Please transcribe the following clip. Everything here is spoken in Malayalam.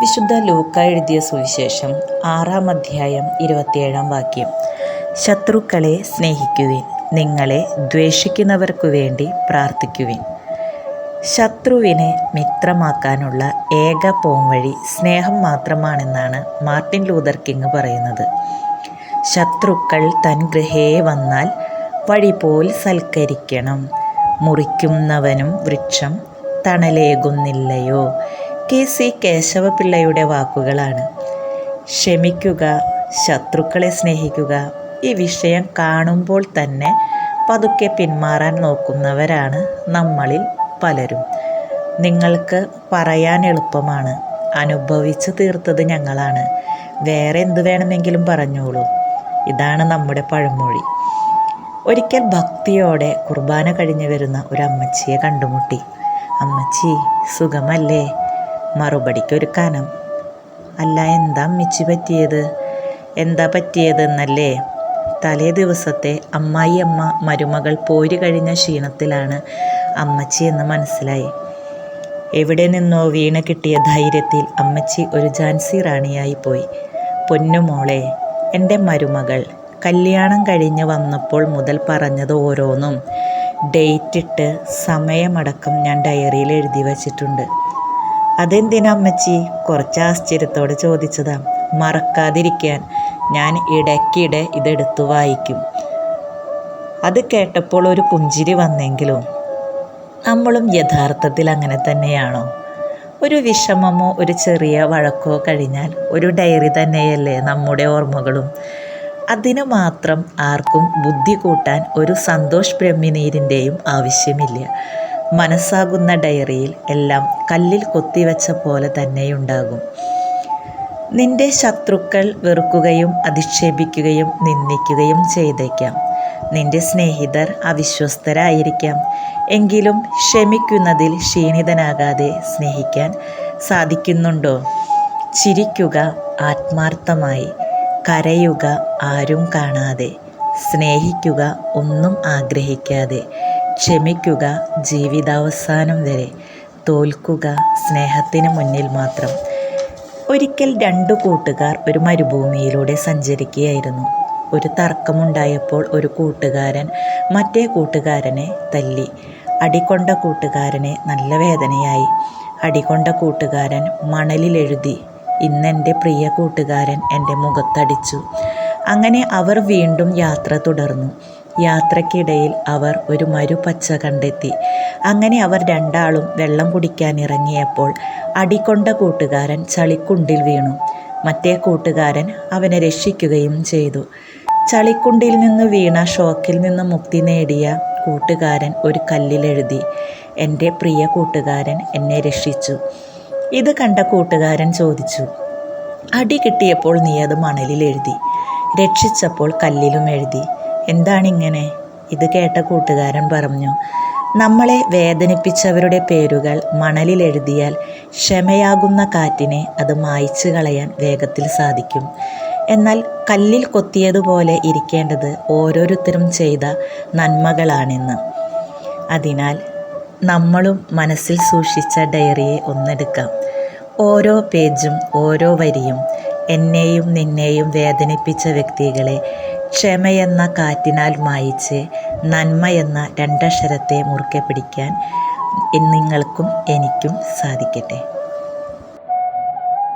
വിശുദ്ധ ലൂക്ക എഴുതിയ സുവിശേഷം 6-ാം അധ്യായം 27-ാം വാക്യം. ശത്രുക്കളെ സ്നേഹിക്കുവിൻ, നിങ്ങളെ ദ്വേഷിക്കുന്നവർക്കു വേണ്ടി പ്രാർത്ഥിക്കുവിൻ. ശത്രുവിനെ മിത്രമാക്കാനുള്ള ഏക പോംവഴി സ്നേഹം മാത്രമാണെന്നാണ് മാർട്ടിൻ ലൂതർ കിങ് പറയുന്നത്. ശത്രുക്കൾ തൻ ഗൃഹേ വന്നാൽ വഴിപോൽ സൽക്കരിക്കണം, മുറിക്കുന്നവനും വൃക്ഷം തണലേകുന്നില്ലയോ. KC കേശവപിള്ളയുടെ വാക്കുകളാണ്. ക്ഷമിക്കുക, ശത്രുക്കളെ സ്നേഹിക്കുക, ഈ വിഷയം കാണുമ്പോൾ തന്നെ പതുക്കെ പിന്മാറാൻ നോക്കുന്നവരാണ് നമ്മളിൽ പലരും. നിങ്ങൾക്ക് പറയാൻ എളുപ്പമാണ്, അനുഭവിച്ചു തീർത്തത് ഞങ്ങളാണ്, വേറെ എന്തു വേണമെങ്കിലും പറഞ്ഞോളൂ. ഇതാണ് നമ്മുടെ പഴമൊഴി. ഒരിക്കൽ ഭക്തിയോടെ കുർബാന കഴിഞ്ഞു വരുന്ന ഒരു അമ്മച്ചിയെ കണ്ടുമുട്ടി. അമ്മച്ചി സുഖമല്ലേ? മറുപടിക്കൊരു കനം. അല്ല, എന്താ അമ്മച്ചി പറ്റിയത്? എന്താ പറ്റിയതെന്നല്ലേ? തലേ ദിവസത്തെ അമ്മായിയമ്മ മരുമകൾ പോര് കഴിഞ്ഞ ക്ഷീണത്തിലാണ് അമ്മച്ചി എന്ന് മനസ്സിലായി. എവിടെ നിന്നോ വീണ് കിട്ടിയ ധൈര്യത്തിൽ അമ്മച്ചി ഒരു ഝാൻസി റാണിയായി പോയി. പൊന്നുമോളെ, എൻ്റെ മരുമകൾ കല്യാണം കഴിഞ്ഞ് വന്നപ്പോൾ മുതൽ പറഞ്ഞത് ഓരോന്നും ഡേറ്റിട്ട് സമയമടക്കം ഞാൻ ഡയറിയിൽ എഴുതി വച്ചിട്ടുണ്ട്. അതെന്തിനാ അമ്മച്ചി? കുറച്ച് ആശ്ചര്യത്തോടെ ചോദിച്ചതാ. മറക്കാതിരിക്കാൻ ഞാൻ ഇടയ്ക്കിടെ ഇതെടുത്തു വായിക്കും. അത് കേട്ടപ്പോൾ ഒരു പുഞ്ചിരി വന്നെങ്കിലും നമ്മളും യഥാർത്ഥത്തിൽ അങ്ങനെ തന്നെയാണോ? ഒരു വിഷമമോ ഒരു ചെറിയ വഴക്കോ കഴിഞ്ഞാൽ ഒരു ഡയറി തന്നെയല്ലേ നമ്മുടെ ഓർമ്മകളും. അതിന് മാത്രം ആർക്കും ബുദ്ധി കൂട്ടാൻ ഒരു സന്തോഷ് ബ്രഹ്മിനീരിൻ്റെയും ആവശ്യമില്ല. മനസ്സാകുന്ന ഡയറിയിൽ എല്ലാം കല്ലിൽ കൊത്തിവെച്ച പോലെ തന്നെയുണ്ടാകും. നിന്റെ ശത്രുക്കൾ വെറുക്കുകയും അധിക്ഷേപിക്കുകയും നിന്ദിക്കുകയും ചെയ്തേക്കാം. നിന്റെ സ്നേഹിതർ അവിശ്വസ്തരായിരിക്കാം. എങ്കിലും ക്ഷമിക്കുന്നതിൽ ക്ഷീണിതനാകാതെ സ്നേഹിക്കാൻ സാധിക്കുന്നുണ്ടോ? ചിരിക്കുക ആത്മാർത്ഥമായി, കരയുക ആരും കാണാതെ, സ്നേഹിക്കുക ഒന്നും ആഗ്രഹിക്കാതെ, ക്ഷമിക്കുക ജീവിതാവസാനം വരെ, തോൽക്കുക സ്നേഹത്തിന് മുന്നിൽ മാത്രം. ഒരിക്കൽ 2 കൂട്ടുകാർ ഒരു മരുഭൂമിയിലൂടെ സഞ്ചരിക്കുകയായിരുന്നു. ഒരു തർക്കമുണ്ടായപ്പോൾ ഒരു കൂട്ടുകാരൻ മറ്റേ കൂട്ടുകാരനെ തല്ലി. അടികൊണ്ട കൂട്ടുകാരനെ നല്ല വേദനയായി. അടികൊണ്ട കൂട്ടുകാരൻ മണലിലെഴുതി, ഇന്നെൻ്റെ പ്രിയ കൂട്ടുകാരൻ എൻ്റെ മുഖത്തടിച്ചു. അങ്ങനെ അവർ വീണ്ടും യാത്ര തുടർന്നു. യാത്രക്കിടയിൽ അവർ ഒരു മരുപ്പച്ച കണ്ടെത്തി. അങ്ങനെ അവർ രണ്ടാളും വെള്ളം കുടിക്കാൻ ഇറങ്ങിയപ്പോൾ അടികൊണ്ട കൂട്ടുകാരൻ ചളിക്കുണ്ടിൽ വീണു. മറ്റേ കൂട്ടുകാരൻ അവനെ രക്ഷിക്കുകയും ചെയ്തു. ചളിക്കുണ്ടിൽ നിന്ന് വീണ ഷോക്കിൽ നിന്ന് മുക്തി നേടിയ കൂട്ടുകാരൻ ഒരു കല്ലിലെഴുതി, എൻ്റെ പ്രിയ കൂട്ടുകാരൻ എന്നെ രക്ഷിച്ചു. ഇത് കണ്ട കൂട്ടുകാരൻ ചോദിച്ചു, അടി കിട്ടിയപ്പോൾ നീ അത് മണലിൽ എഴുതി, രക്ഷിച്ചപ്പോൾ കല്ലിലും എഴുതി, എന്താണിങ്ങനെ? ഇത് കേട്ട കൂട്ടുകാരൻ പറഞ്ഞു, നമ്മളെ വേദനിപ്പിച്ചവരുടെ പേരുകൾ മണലിൽ എഴുതിയാൽ ക്ഷമയാകുന്ന കാറ്റിനെ അത് മായ്ച്ചു കളയാൻ വേഗത്തിൽ സാധിക്കും. എന്നാൽ കല്ലിൽ കൊത്തിയതുപോലെ ഇരിക്കേണ്ടത് ഓരോരുത്തരും ചെയ്ത നന്മകളാണെന്ന്. അതിനാൽ നമ്മളും മനസ്സിൽ സൂക്ഷിച്ച ഡയറിയെ ഒന്നെടുക്കാം. ഓരോ പേജും ഓരോ വരിയും എന്നെയും നിന്നെയും വേദനിപ്പിച്ച വ്യക്തികളെ ക്ഷമയെന്ന കാറ്റിനാൽ മായിച്ച് നന്മയെന്ന 2 അക്ഷരത്തെ മുറുക്കെ പിടിക്കാൻ നിങ്ങൾക്കും എനിക്കും സാധിക്കട്ടെ.